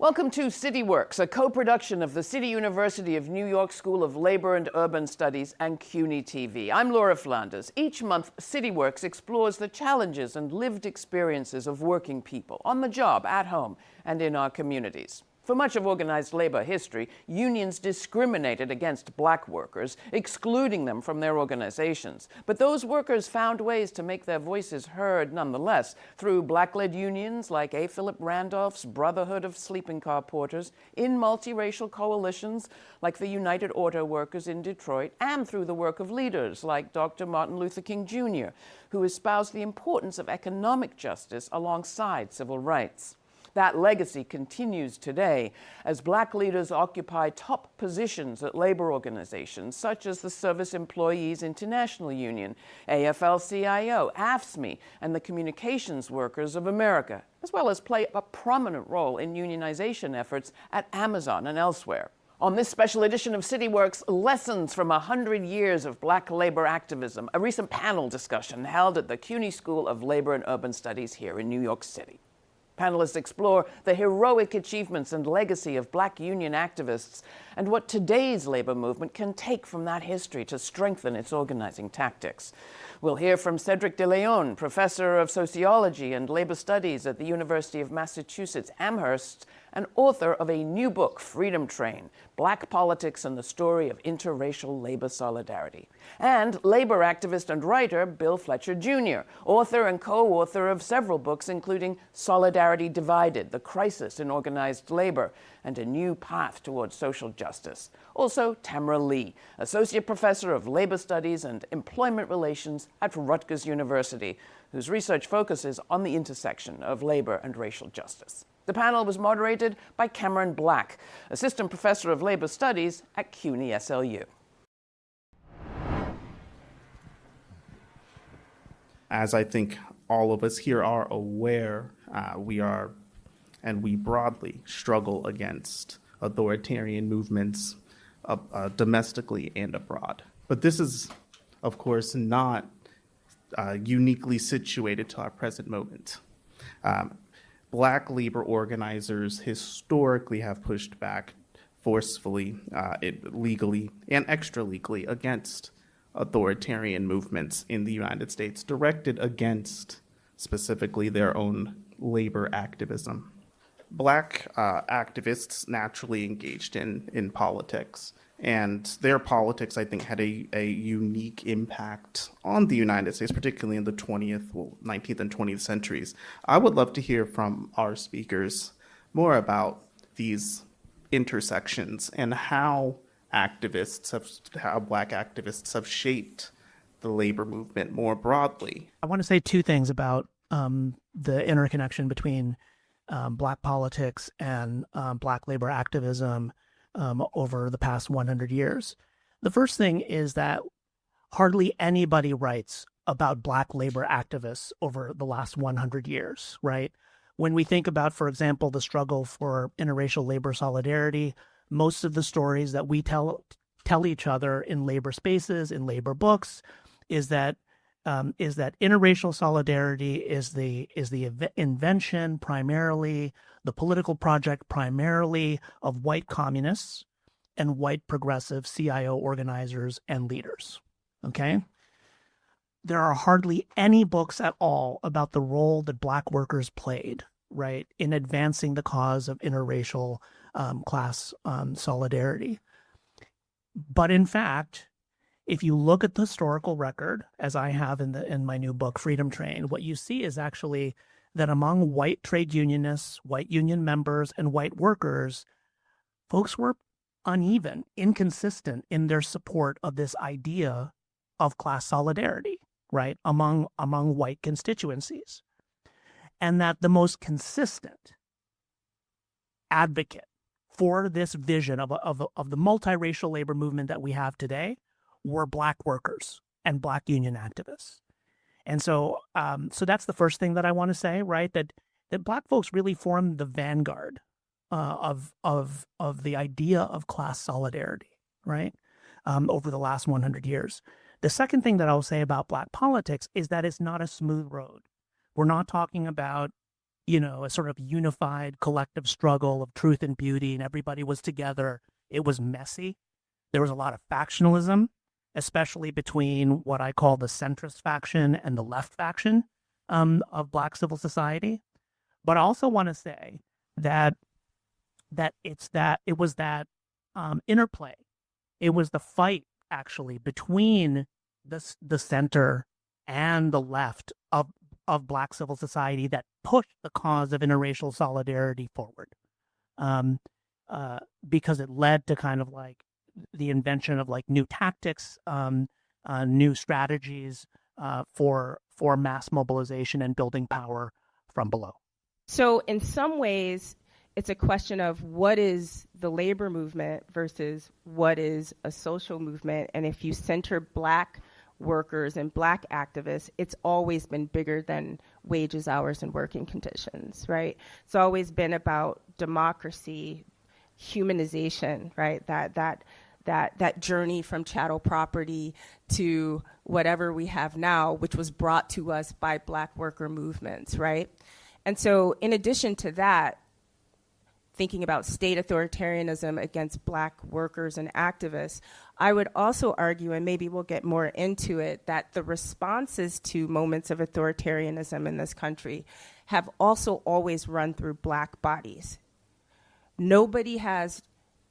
Welcome to CityWorks, a co-production of the City University of New York School of Labor and Urban Studies and CUNY TV. I'm Laura Flanders. Each month, CityWorks explores the challenges and lived experiences of working people on the job, at home, and in our communities. For much of organized labor history, unions discriminated against black workers, excluding them from their organizations. But those workers found ways to make their voices heard nonetheless through black-led unions like A. Philip Randolph's Brotherhood of Sleeping Car Porters, in multiracial coalitions like the United Auto Workers in Detroit, and through the work of leaders like Dr. Martin Luther King Jr., who espoused the importance of economic justice alongside civil rights. That legacy continues today as black leaders occupy top positions at labor organizations such as the Service Employees International Union, AFL-CIO, AFSCME, and the Communications Workers of America, as well as play a prominent role in unionization efforts at Amazon and elsewhere. On this special edition of CityWorks, Lessons from 100 Years of Black Labor Activism, a recent panel discussion held at the CUNY School of Labor and Urban Studies here in New York City. Panelists explore the heroic achievements and legacy of black union activists and what today's labor movement can take from that history to strengthen its organizing tactics. We'll hear from Cedric de Leon, professor of sociology and labor studies at the University of Massachusetts, Amherst, and author of a new book, Freedom Train: Black Politics and the Story of Interracial Labor Solidarity. And labor activist and writer Bill Fletcher Jr., author and co-author of several books, including Solidarity Divided: The Crisis in Organized Labor, and A New Path Towards Social Justice. Also, Tamara Lee, associate professor of labor studies and employment relations at Rutgers University, whose research focuses on the intersection of labor and racial justice. The panel was moderated by Cameron Black, assistant professor of labor studies at CUNY SLU. As I think all of us here are aware, we broadly struggle against authoritarian movements domestically and abroad. But this is, of course, not uniquely situated to our present moment. Black labor organizers historically have pushed back forcefully, legally and extra-legally, against authoritarian movements in the United States directed against specifically their own labor activism. Black activists naturally engaged in politics, and their politics, I think, had a unique impact on the United States, particularly in the 19th and 20th centuries. I would love to hear from our speakers more about these intersections and how Black activists have shaped the labor movement more broadly. I want to say two things about the interconnection between Black politics and Black labor activism over the past 100 years. The first thing is that hardly anybody writes about Black labor activists over the last 100 years, right? When we think about, for example, the struggle for interracial labor solidarity, most of the stories that we tell each other in labor spaces, in labor books, is that interracial solidarity is the invention primarily, the political project primarily of white communists and white progressive CIO organizers and leaders. Okay? There are hardly any books at all about the role that Black workers played, right, in advancing the cause of interracial class solidarity. But in fact, if you look at the historical record, as I have in my new book, Freedom Train, what you see is actually that among white trade unionists, white union members, and white workers, folks were uneven, inconsistent in their support of this idea of class solidarity, right, among white constituencies. And that the most consistent advocate for this vision of the multiracial labor movement that we have today were Black workers and Black union activists. And so that's the first thing that I want to say, right? That Black folks really formed the vanguard of the idea of class solidarity, right? Over the last 100 years. The second thing that I'll say about Black politics is that it's not a smooth road. We're not talking about a sort of unified collective struggle of truth and beauty, and everybody was together. It was messy. There was a lot of factionalism, especially between what I call the centrist faction and the left faction of Black civil society. But I also want to say that it was that interplay. It was the fight actually between the center and the left of Black civil society that pushed the cause of interracial solidarity forward, because it led to kind of like the invention of like new tactics, new strategies for mass mobilization and building power from below. So in some ways, it's a question of what is the labor movement versus what is a social movement. And if you center Black workers and Black activists, it's always been bigger than wages, hours, and working conditions, right? It's always been about democracy, humanization, right? That journey from chattel property to whatever we have now, which was brought to us by Black worker movements, right? And so in addition to that, thinking about state authoritarianism against Black workers and activists, I would also argue, and maybe we'll get more into it, that the responses to moments of authoritarianism in this country have also always run through Black bodies. Nobody has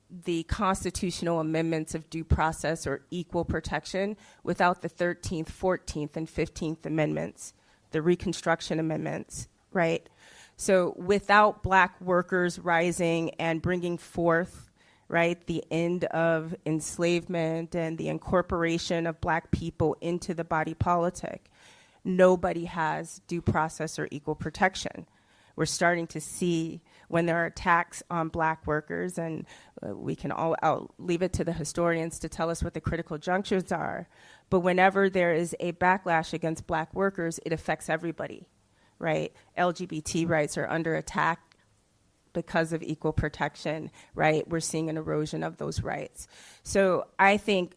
the constitutional amendments of due process or equal protection without the 13th, 14th, and 15th amendments, the Reconstruction amendments, right? So without Black workers rising and bringing forth, right, the end of enslavement and the incorporation of Black people into the body politic, nobody has due process or equal protection. We're starting to see when there are attacks on Black workers, and we can I'll leave it to the historians to tell us what the critical junctures are, but whenever there is a backlash against Black workers, it affects everybody. Right? LGBT rights are under attack because of equal protection, right? We're seeing an erosion of those rights. So I think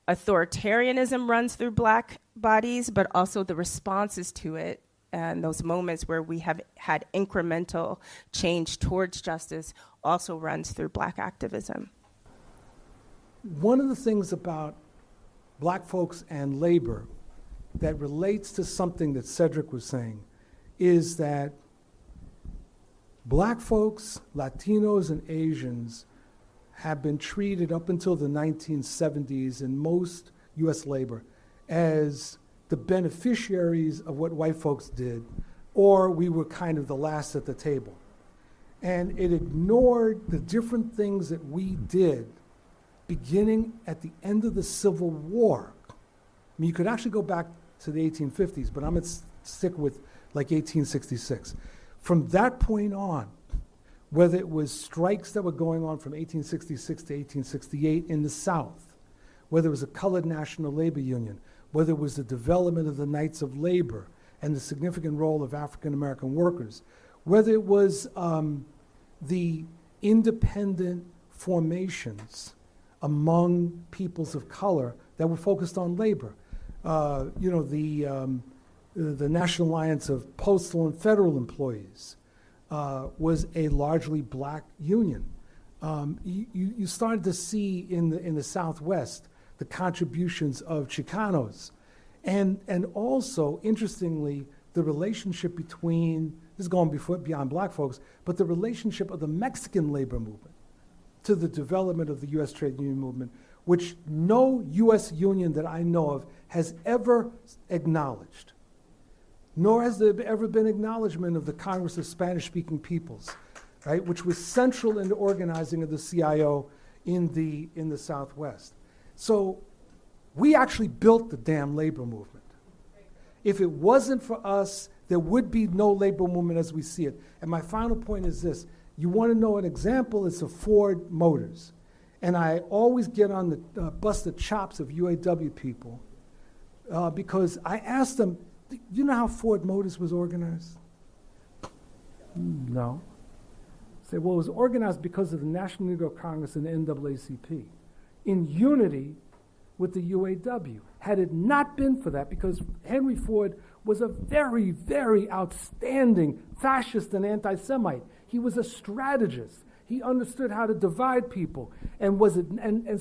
authoritarianism runs through Black bodies, but also the responses to it and those moments where we have had incremental change towards justice also runs through Black activism. One of the things about Black folks and labor that relates to something that Cedric was saying is that Black folks, Latinos, and Asians have been treated up until the 1970s in most U.S. labor as the beneficiaries of what white folks did, or we were kind of the last at the table. And it ignored the different things that we did beginning at the end of the Civil War. I mean, you could actually go back to the 1850s, but I'm going to stick with like 1866. From that point on, whether it was strikes that were going on from 1866 to 1868 in the South, whether it was a colored National Labor Union, whether it was the development of the Knights of Labor and the significant role of African American workers, whether it was the independent formations among peoples of color that were focused on labor. The National Alliance of Postal and Federal Employees was a largely Black union. You started to see in the Southwest the contributions of Chicanos, and also, interestingly, the relationship between, this is going beyond Black folks, but the relationship of the Mexican labor movement to the development of the U.S. trade union movement, which no U.S. union that I know of has ever acknowledged, nor has there ever been acknowledgement of the Congress of Spanish-Speaking Peoples, right, which was central in the organizing of the CIO in the Southwest. So we actually built the damn labor movement. If it wasn't for us, there would be no labor movement as we see it. And my final point is this. You want to know an example? It's of Ford Motors. And I always get on the bust the chops of UAW people because I asked them, you know how Ford Motors was organized? No. Say, well, it was organized because of the National Negro Congress and the NAACP in unity with the UAW. Had it not been for that, because Henry Ford was a very, very outstanding fascist and anti-Semite. He was a strategist. He understood how to divide people. And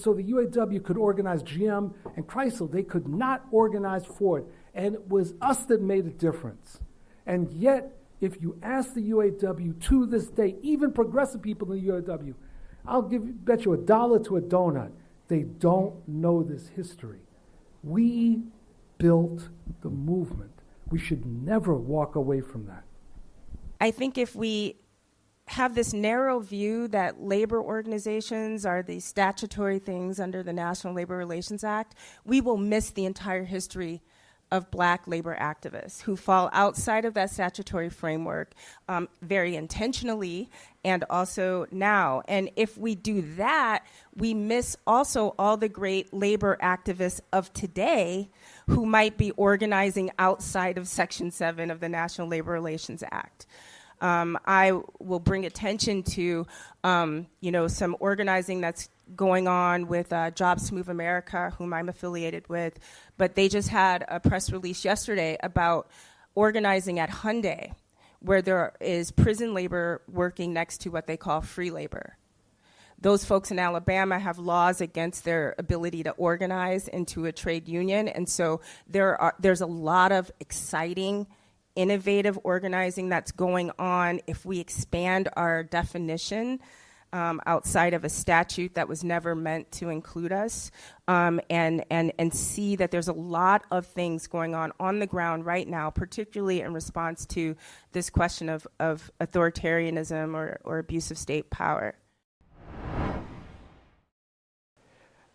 so the UAW could organize GM and Chrysler. They could not organize Ford. And it was us that made a difference. And yet, if you ask the UAW to this day, even progressive people in the UAW, I'll bet you $1 to a donut, they don't know this history. We built the movement. We should never walk away from that. I think if we have this narrow view that labor organizations are the statutory things under the National Labor Relations Act, we will miss the entire history of Black labor activists who fall outside of that statutory framework very intentionally and also now. And if we do that, we miss also all the great labor activists of today who might be organizing outside of Section 7 of the National Labor Relations Act. I will bring attention to, some organizing that's going on with Jobs to Move America, whom I'm affiliated with, but they just had a press release yesterday about organizing at Hyundai, where there is prison labor working next to what they call free labor. Those folks in Alabama have laws against their ability to organize into a trade union, and so there's a lot of exciting, innovative organizing that's going on if we expand our definition outside of a statute that was never meant to include us, and see that there's a lot of things going on the ground right now, particularly in response to this question of authoritarianism or abuse of state power.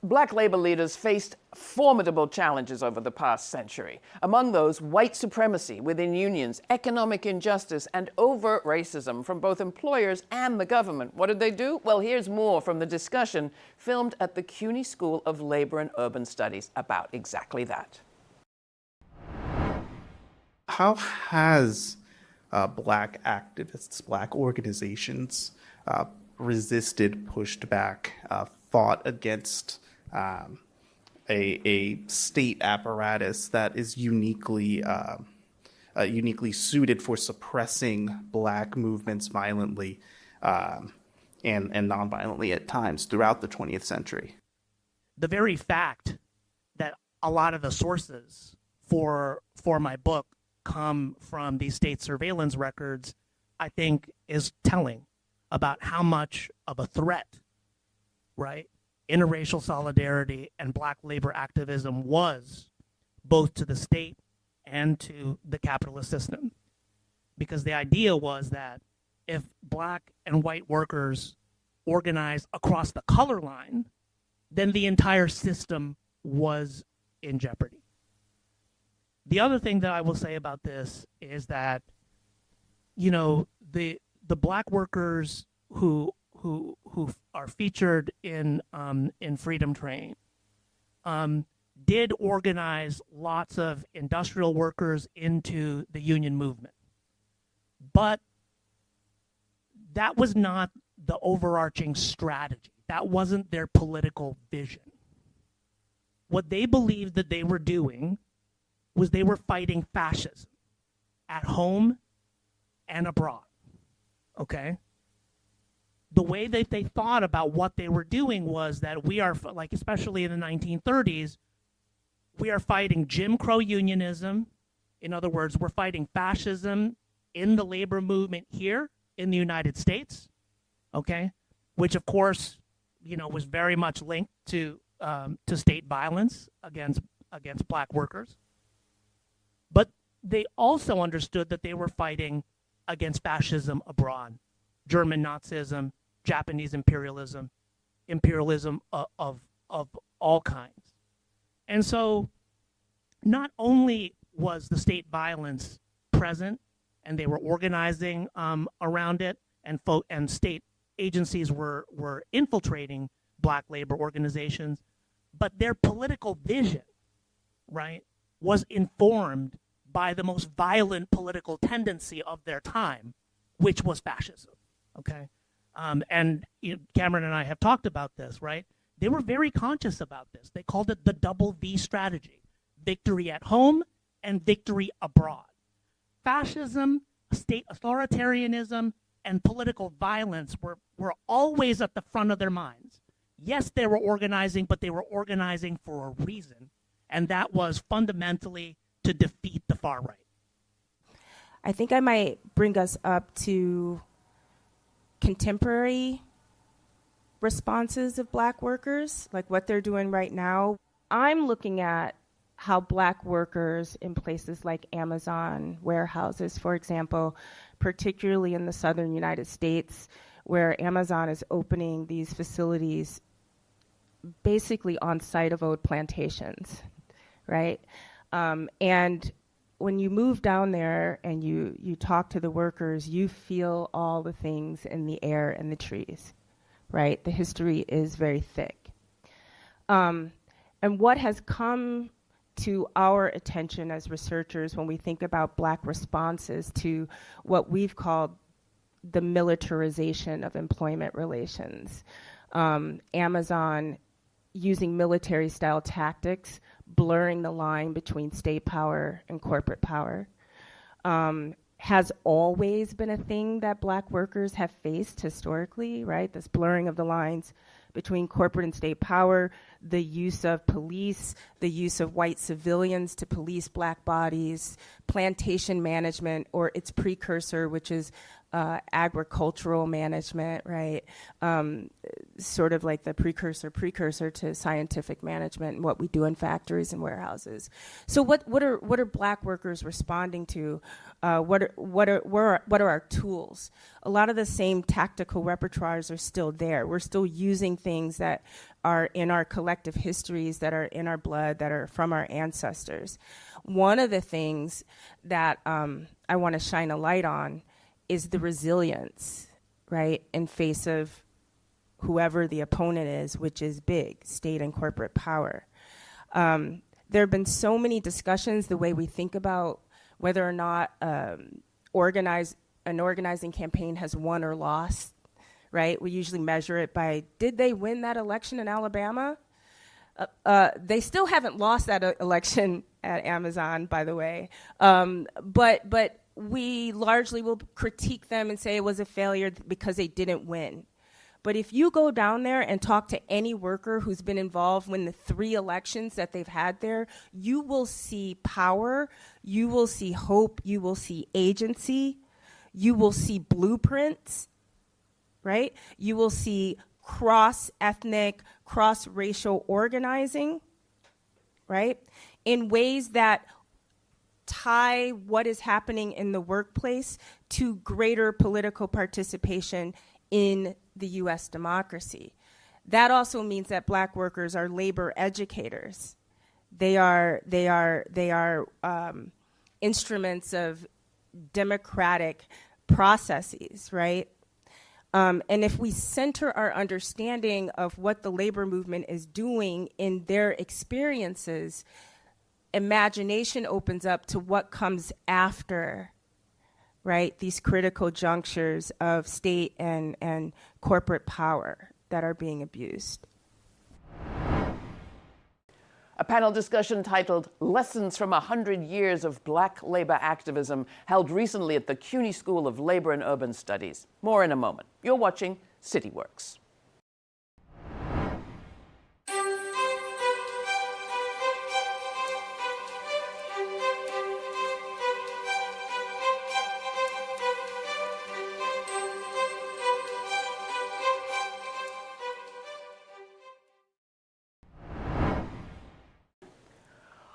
Black labor leaders faced formidable challenges over the past century. Among those, white supremacy within unions, economic injustice, and overt racism from both employers and the government. What did they do? Well, here's more from the discussion filmed at the CUNY School of Labor and Urban Studies about exactly that. How has Black activists, Black organizations resisted, pushed back, fought against a state apparatus that is uniquely suited for suppressing Black movements violently and nonviolently at times throughout the 20th century? The very fact that a lot of the sources for my book come from these state surveillance records, I think, is telling about how much of a threat, right, interracial solidarity and Black labor activism was both to the state and to the capitalist system. Because the idea was that if Black and white workers organized across the color line, then the entire system was in jeopardy. The other thing that I will say about this is that, the Black workers who are featured in Freedom Train did organize lots of industrial workers into the union movement. But that was not the overarching strategy. That wasn't their political vision. What they believed that they were doing was they were fighting fascism at home and abroad, okay? The way that they thought about what they were doing was that we are, like especially in the 1930s, we are fighting Jim Crow unionism. In other words, we're fighting fascism in the labor movement here in the United States, okay? Which of course, was very much linked to state violence against Black workers. But they also understood that they were fighting against fascism abroad, German Nazism, Japanese imperialism of all kinds. And so not only was the state violence present and they were organizing around it, and state agencies were infiltrating Black labor organizations, but their political vision, right, was informed by the most violent political tendency of their time, which was fascism, okay? And Cameron and I have talked about this, right? they were very conscious about this. They called it the double V strategy: victory at home and victory abroad. Fascism, state authoritarianism, and political violence were always at the front of their minds. Yes, they were organizing, but they were organizing for a reason, and that was fundamentally to defeat the far right. I think I might bring us up to contemporary responses of Black workers, like what they're doing right now. I'm looking at how Black workers in places like Amazon warehouses, for example, particularly in the southern United States, where Amazon is opening these facilities basically on site of old plantations, right? And when you move down there and you talk to the workers, you feel all the things in the air and the trees, right? The history is very thick. And what has come to our attention as researchers when we think about Black responses to what we've called the militarization of employment relations. Amazon using military-style tactics, blurring the line between state power and corporate power, has always been a thing that Black workers have faced historically, right? This blurring of the lines between corporate and state power, the use of police, the use of white civilians to police Black bodies, plantation management, or its precursor, which is agricultural management, right? Sort of like the precursor to scientific management and what we do in factories and warehouses. So what are Black workers responding to? What are our tools? A lot of the same tactical repertoires are still there. We're still using things that are in our collective histories, that are in our blood, that are from our ancestors. One of the things that I want to shine a light on is the resilience, right, in face of whoever the opponent is, which is big, state and corporate power. There have been so many discussions, the way we think about whether or not an organizing campaign has won or lost, right? We usually measure it by, did they win that election in Alabama? They still haven't lost that election at Amazon, by the way. But we largely will critique them and say it was a failure because they didn't win. But if you go down there and talk to any worker who's been involved in the 3 elections that they've had there, you will see power, you will see hope, you will see agency, you will see blueprints, right? You will see cross-ethnic, cross-racial organizing, right? In ways that tie what is happening in the workplace to greater political participation in the U.S. democracy. That also means that Black workers are labor educators. They are instruments of democratic processes, right? And if we center our understanding of what the labor movement is doing in their experiences, imagination opens up to what comes after, right? These critical junctures of state and corporate power that are being abused. A panel discussion titled Lessons from 100 Years of Black Labor Activism, held recently at the CUNY School of Labor and Urban Studies. More in a moment. You're watching CityWorks.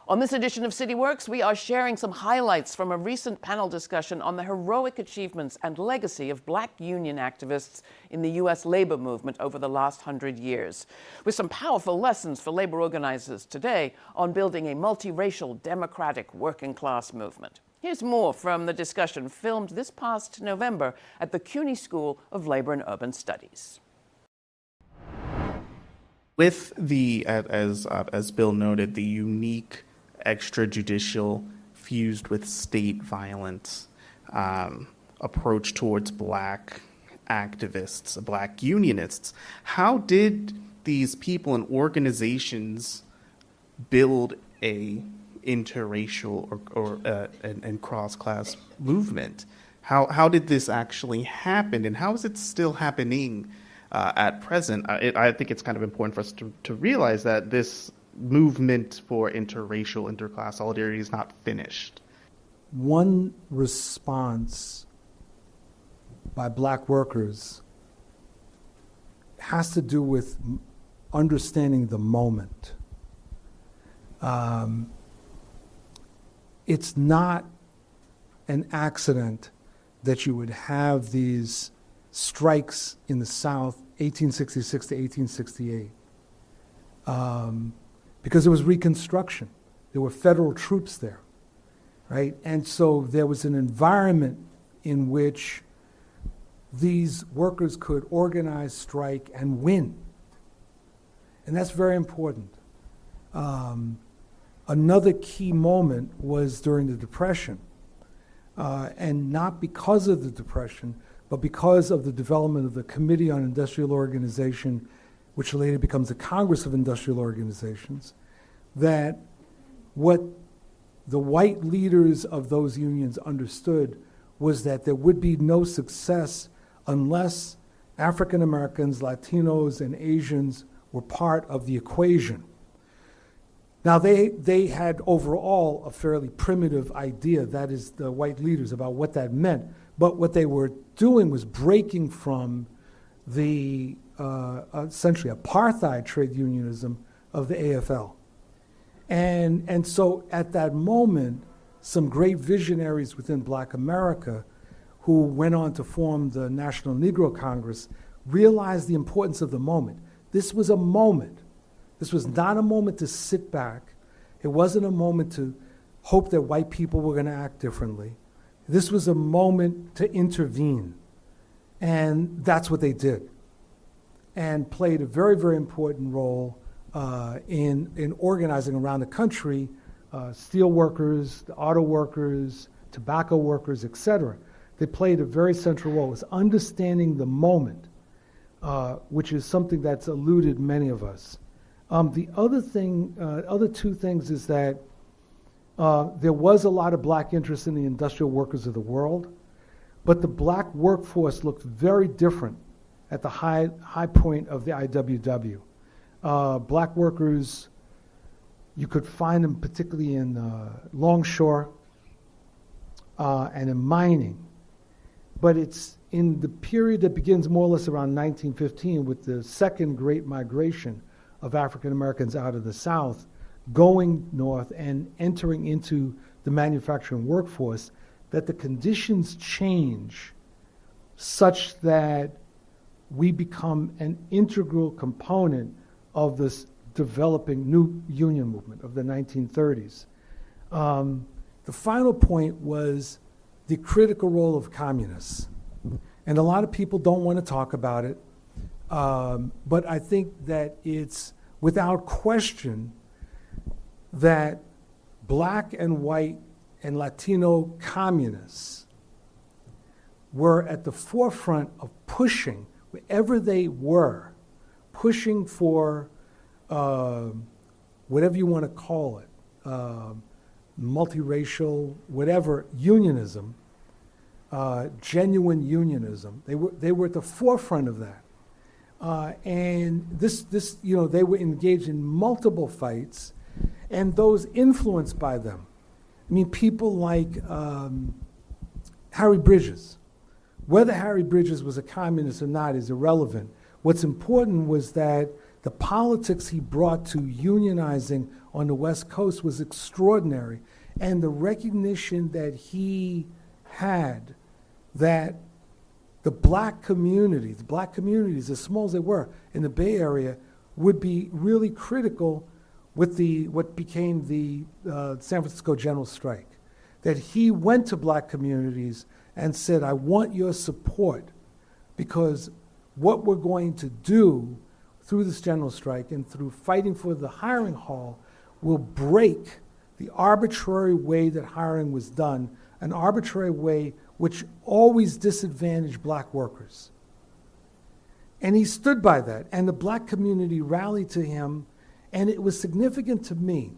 On this edition of CityWorks, we are sharing some highlights from a recent panel discussion on the heroic achievements and legacy of Black union activists in the U.S. labor movement over the last 100 years, with some powerful lessons for labor organizers today on building a multiracial, democratic, working-class movement. Here's more from the discussion filmed this past November at the CUNY School of Labor and Urban Studies. With the, as Bill noted, the unique extrajudicial fused with state violence approach towards Black activists, Black unionists, how did these people and organizations build a interracial and cross-class movement? How did this actually happen, and how is it still happening at present? I think it's kind of important for us to realize that this movement for interracial, interclass solidarity is not finished. One response by Black workers has to do with understanding the moment. It's not an accident that you would have these strikes in the South, 1866 to 1868, because it was Reconstruction. There were federal troops there, right? And so there was an environment in which these workers could organize, strike, and win. And that's very important. Another key moment was during the Depression, and not because of the Depression, but because of the development of the Committee on Industrial Organization, which later becomes the Congress of Industrial Organizations, that what the white leaders of those unions understood was that there would be no success unless African Americans, Latinos, and Asians were part of the equation. Now, they had overall a fairly primitive idea, that is the white leaders, about what that meant. But what they were doing was breaking from the essentially apartheid trade unionism of the AFL. And so at that moment, some great visionaries within Black America who went on to form the National Negro Congress realized the importance of the moment. This was a moment. This was not a moment to sit back. It wasn't a moment to hope that white people were going to act differently. This was a moment to intervene. And that's what they did, and played a very, very important role in organizing around the country, steel workers, the auto workers, tobacco workers, et cetera. They played a very central role. It was understanding the moment, which is something that's eluded many of us. The other two things is that there was a lot of Black interest in the industrial workers of the world, but the Black workforce looked very different at the high point of the IWW. Black workers, you could find them particularly in longshore and in mining, but it's in the period that begins more or less around 1915 with the second great migration of African Americans out of the South, going north and entering into the manufacturing workforce, that the conditions change such that we become an integral component of this developing new union movement of the 1930s. The final point was the critical role of communists. And a lot of people don't want to talk about it, but I think that it's without question that Black and white and Latino communists were at the forefront of pushing, wherever they were, pushing for whatever you want to call it, multiracial, whatever, unionism, genuine unionism. They were at the forefront of that. And this, they were engaged in multiple fights, and those influenced by them. I mean, people like Harry Bridges. Whether Harry Bridges was a communist or not is irrelevant. What's important was that the politics he brought to unionizing on the West Coast was extraordinary, and the recognition that he had that the Black communities, as small as they were in the Bay Area, would be really critical with what became the San Francisco General Strike. That he went to Black communities and said, I want your support, because what we're going to do through this general strike and through fighting for the hiring hall will break the arbitrary way that hiring was done, an arbitrary way which always disadvantaged Black workers. And he stood by that. And the black community rallied to him. And it was significant to me,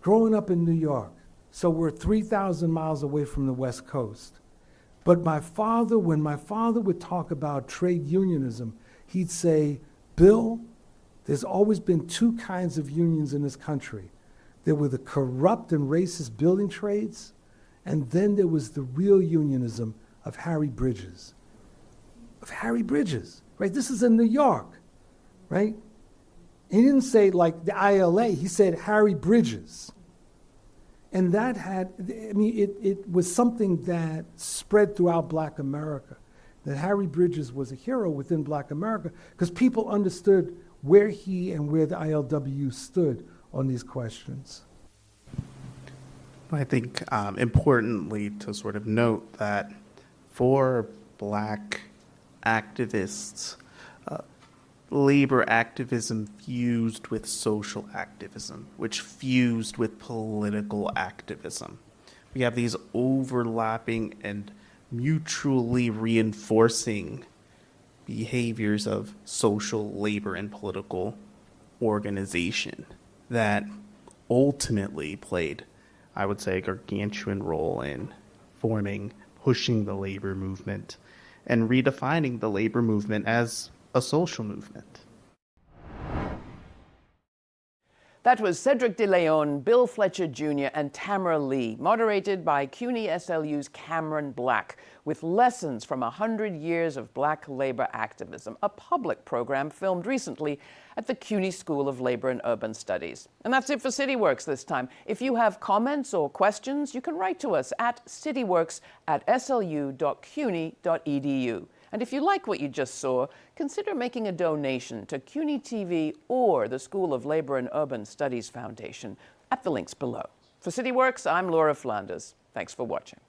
growing up in New York. So we're 3,000 miles away from the West Coast. But when my father would talk about trade unionism, he'd say, Bill, there's always been two kinds of unions in this country. There were the corrupt and racist building trades, and then there was the real unionism of Harry Bridges. Right? This is in New York, right? He didn't say like the ILA, he said Harry Bridges. And that it was something that spread throughout Black America, that Harry Bridges was a hero within Black America because people understood where he and where the ILWU stood on these questions. I think importantly to sort of note that for Black activists, labor activism fused with social activism, which fused with political activism. We have these overlapping and mutually reinforcing behaviors of social, labor, and political organization that ultimately played, I would say, a gargantuan role in pushing the labor movement and redefining the labor movement as a social movement. That was Cedric de Leon, Bill Fletcher Jr., and Tamara Lee, moderated by CUNY SLU's Cameron Black, with lessons from 100 years of Black labor activism, a public program filmed recently at the CUNY School of Labor and Urban Studies. And that's it for CityWorks this time. If you have comments or questions, you can write to us at cityworks@slu.cuny.edu. And if you like what you just saw, consider making a donation to CUNY TV or the School of Labor and Urban Studies Foundation at the links below. For CityWorks, I'm Laura Flanders. Thanks for watching.